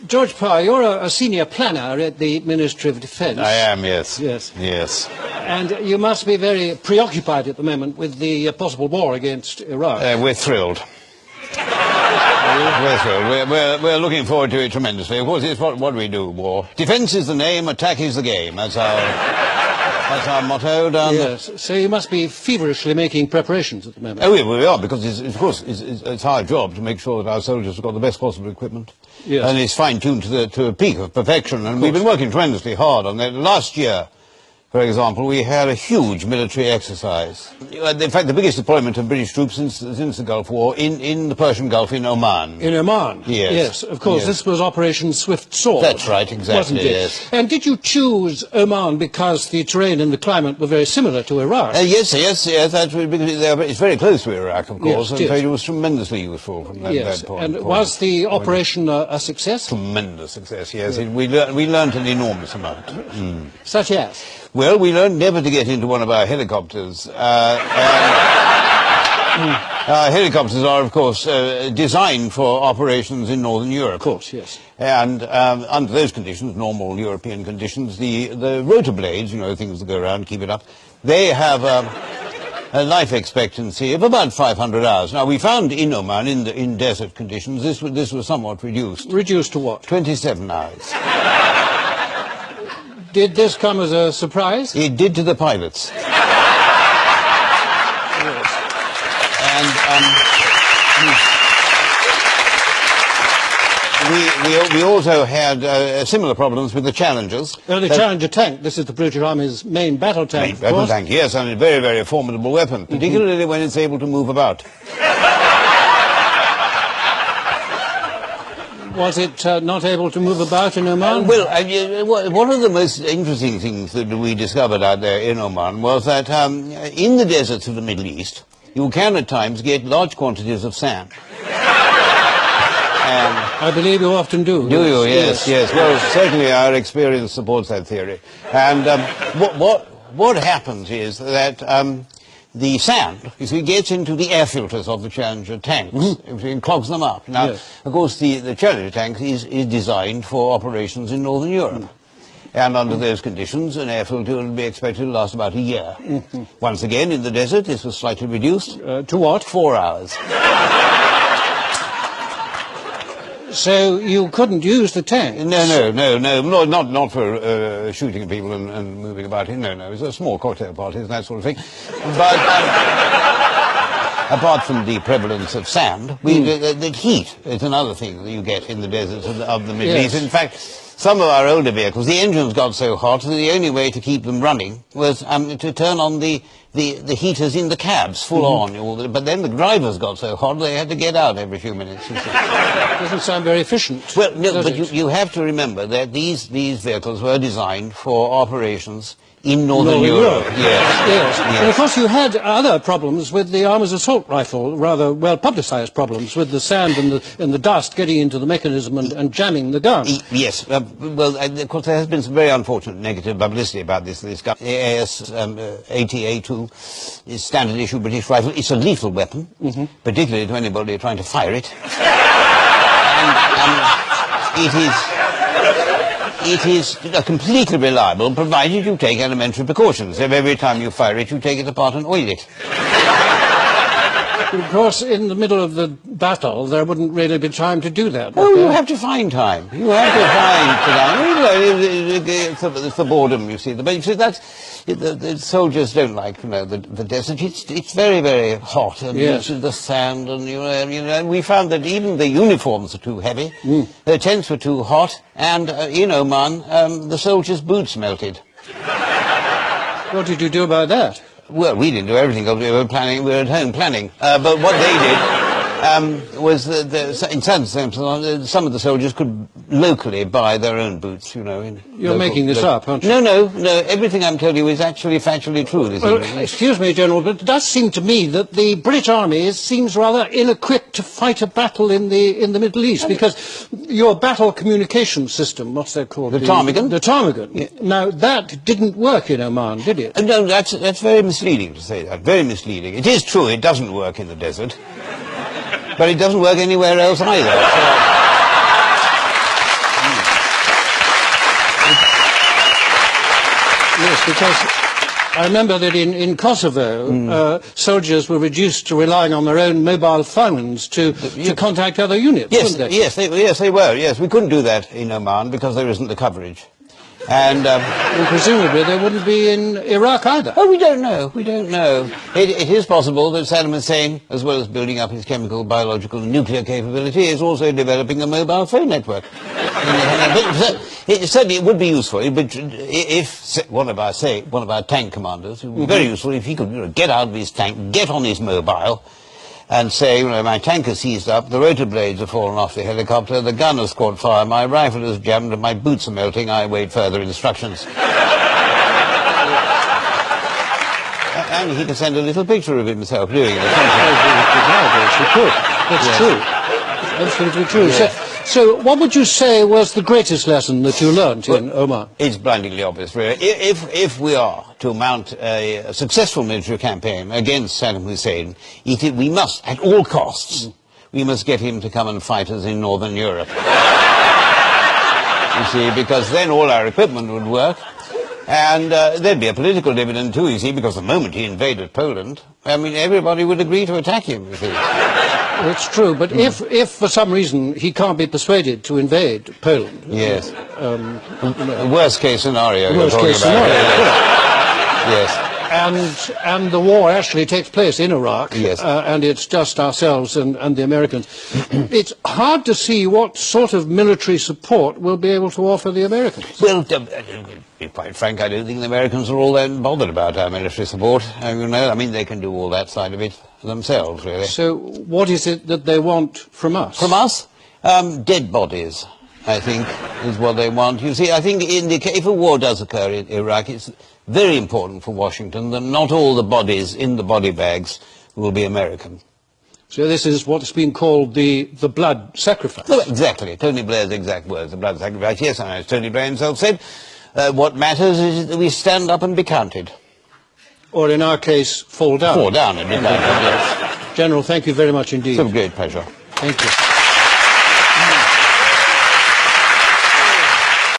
George Parr, you're a senior planner at the Ministry of Defence. I am, yes. Yes. Yes. And you must be very preoccupied at the moment with the possible war against Iraq. We're thrilled. We're thrilled. We're looking forward to it tremendously. Of course, it's what we do, war. Defence is the name, attack is the game. That's our motto down there. Yes. So you must be feverishly making preparations at the moment. Oh, we are, because it's our job to make sure that our soldiers have got the best possible equipment. Yes. And it's fine-tuned to a peak of perfection. And we've been working tremendously hard on that. Last year, for example, we had a huge military exercise. In fact, the biggest deployment of British troops since the Gulf War in the Persian Gulf in Oman. In Oman? Yes. Yes, of course. Yes. This was Operation Swift Sword. That's right, exactly, wasn't it? yes. And did you choose Oman because the terrain and the climate were very similar to Iraq? Yes. That's because it's very close to Iraq, of course, Yes, and it was tremendously useful from that point. And was the operation a success? Tremendous success, yes. We learned an enormous amount. Such as? Well, we learned never to get into one of our helicopters. Our helicopters are, of course, designed for operations in Northern Europe. Of course, yes. And under those conditions, normal European conditions, the rotor blades, things that go around, keep it up, they have a life expectancy of about 500 hours. Now, we found in Oman, in desert conditions, this was somewhat reduced. Reduced to what? 27 hours. Did this come as a surprise? It did to the pilots. Yes. And we also had similar problems with the Challengers. The Challenger tank, this is the British Army's main battle tank. Main battle tank, yes, and a very, very formidable weapon, particularly when it's able to move about. Was it not able to move about in Oman? One of the most interesting things that we discovered out there in Oman was that in the deserts of the Middle East, you can at times get large quantities of sand. I believe you often do. Do you? Yes. Well, certainly our experience supports that theory. And what happens is that the sand, you see, gets into the air filters of the Challenger tanks. It clogs them up. Now, of course, the Challenger tank is designed for operations in Northern Europe. And under those conditions, an air filter would be expected to last about a year. Once again, in the desert, this was slightly reduced. To what? 4 hours. So you couldn't use the tank? No, not for shooting people and moving about. No, it was a small cocktail parties and that sort of thing. But apart from the prevalence of sand, the heat is another thing that you get in the deserts of the Middle East. In fact, some of our older vehicles, the engines got so hot that the only way to keep them running was to turn on the heaters in the cabs full on. But then the drivers got so hot they had to get out every few minutes. Doesn't sound very efficient. Well, no, but you have to remember that these vehicles were designed for operations in Northern Europe. Yes. And of course you had other problems with the armor's assault rifle, rather well-publicised problems with the sand and the dust getting into the mechanism and jamming the gun. Yes. Well, of course there has been some very unfortunate negative publicity about this gun. The AS-80A2 is standard issue British rifle. It's a lethal weapon, particularly to anybody trying to fire it. It is completely reliable, provided you take elementary precautions. If every time you fire it, you take it apart and oil it. Of course, in the middle of the battle, there wouldn't really be time to do that. Oh, you have to find time. You have to find time. It's the boredom, you see. But you see, the soldiers don't like, the desert. It's very, very hot, and the sand, and we found that even the uniforms are too heavy, the tents were too hot, and in Oman, the soldiers' boots melted. What did you do about that? Well, we didn't do everything because we were at home planning. But what they did was that in some sense, some of the soldiers could locally buy their own boots, You're making this up, aren't you? No, everything I'm telling you is actually factually true. Excuse me, General, but it does seem to me that the British Army seems rather ill-equipped to fight a battle in the Middle East, because your battle communication system, what's that called? The ptarmigan? The ptarmigan. Yeah. Now, that didn't work in Oman, did it? No, that's very misleading to say that. Very misleading. It is true it doesn't work in the desert. But it doesn't work anywhere else either. Yes, because I remember that in Kosovo, soldiers were reduced to relying on their own mobile phones to contact other units, Yes, weren't they? yes, they were. Yes, we couldn't do that in Oman because there isn't the coverage. And Well, presumably they wouldn't be in Iraq either. oh, we don't know. We don't know. It is possible that Saddam Hussein, as well as building up his chemical, biological, and nuclear capability, is also developing a mobile phone network. Certainly, it would be useful if one of our tank commanders, it would be very useful if he could get out of his tank, get on his mobile, and say, my tank has seized up, the rotor blades have fallen off the helicopter, the gun has caught fire, my rifle is jammed, and my boots are melting, I await further instructions. And he can send a little picture of himself doing it. That's true. Absolutely true. Yes. So what would you say was the greatest lesson that you learnt in Oman? It's blindingly obvious, really. If we are to mount a successful military campaign against Saddam Hussein, we must, at all costs, we must get him to come and fight us in Northern Europe. You see, because then all our equipment would work, and there'd be a political dividend too, you see, because the moment he invaded Poland, everybody would agree to attack him, you see. It's true, but if for some reason he can't be persuaded to invade Poland... Yes. The worst case scenario. Worst case scenario. Yes. And the war actually takes place in Iraq, yes. And it's just ourselves and the Americans. It's hard to see what sort of military support we'll be able to offer the Americans. Well, to be quite frank, I don't think the Americans are all that bothered about our military support. They can do all that side of it themselves, really. So what is it that they want from us? From us? Dead bodies, I think, is what they want. You see, I think if a war does occur in Iraq, it's very important for Washington that not all the bodies in the body bags will be American. So this is what's been called the blood sacrifice. No, exactly. Tony Blair's exact words, the blood sacrifice. Yes, and as Tony Blair himself said, what matters is that we stand up and be counted. Or in our case, fall down. Fall down and be counted, yes. General, thank you very much indeed. It's a great pleasure. Thank you.